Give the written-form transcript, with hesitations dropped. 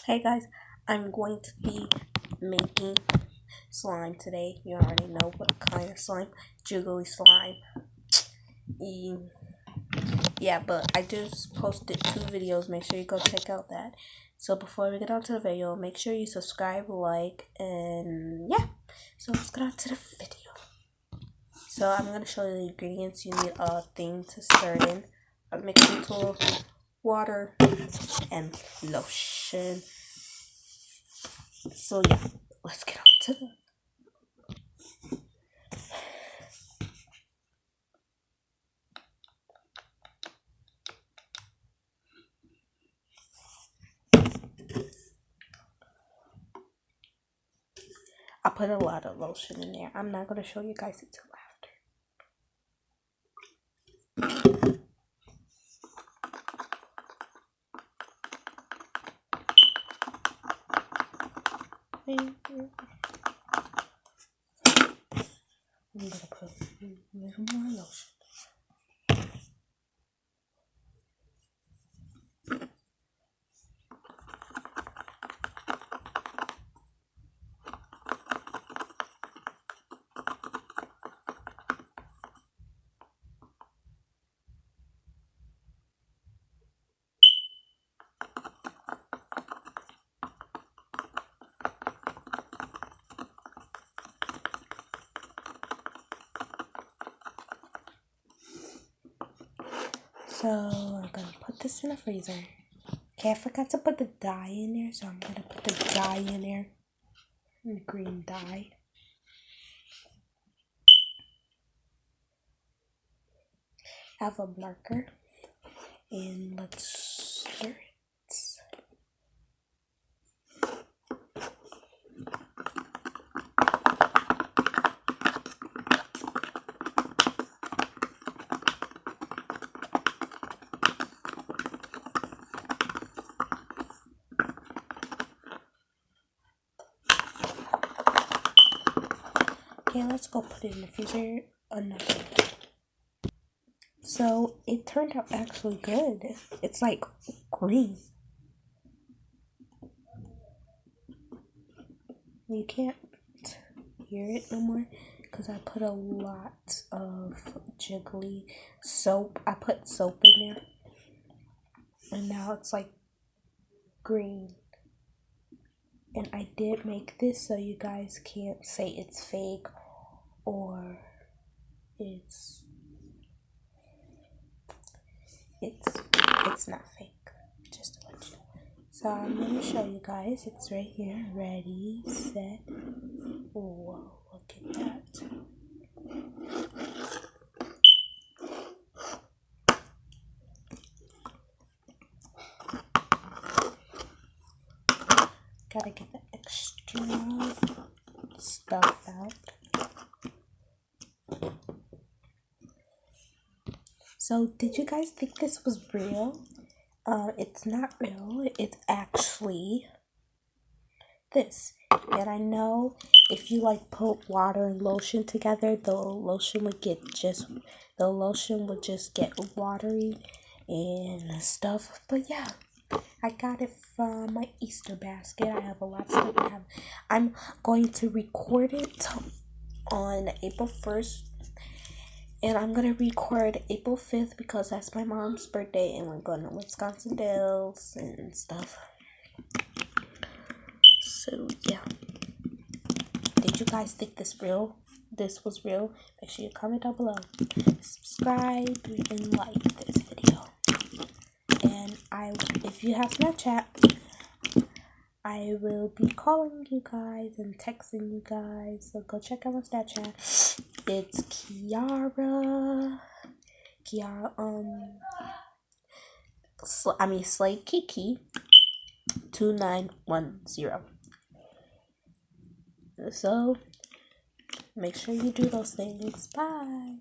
Hey guys, I'm going to be making slime today. You already know what kind of slime. Jiggly slime. Yeah, but I just posted 2 videos. Make sure you go check out that. So before we get on to the video, make sure you subscribe, like, and yeah. So let's get on to the video. So I'm going to show you the ingredients. You need a thing to stir in. A mixing tool, water, and lotion. So yeah, let's get on to the I put a lot of lotion in there. I'm not going to show you guys until after. I'm going to put a little more lotion. So I'm going to put this in the freezer. Okay, I forgot to put the dye in there, so I'm going to put the dye in there. The green dye. I have a marker. And let's stir it. Okay, let's go put it in the freezer. So it turned out actually good. It's like green. You can't hear it no more because I put a lot of jiggly soap. I put soap in there, and now it's like green. And I did make this so you guys can't say it's fake or it's not fake. Just to let you know. So I'm gonna show you guys. It's right here. Ready, set. Whoa, look at that. Gotta get the extra stuff out. So, did you guys think this was real? It's not real. It's actually this. And I know if you like put water and lotion together, the lotion would just get watery and stuff. But yeah, I got it from my Easter basket. I have a lot of stuff. I'm going to record it on April 1st. And I'm going to record April 5th because that's my mom's birthday. And we're going to Wisconsin Dells and stuff. So, yeah. Did you guys think this was real? Make sure you comment down below. Subscribe and like this video. And if you have Snapchat, I will be calling you guys and texting you guys. So go check out my Snapchat. It's Slay Kiki 2910. So make sure you do those things. Bye.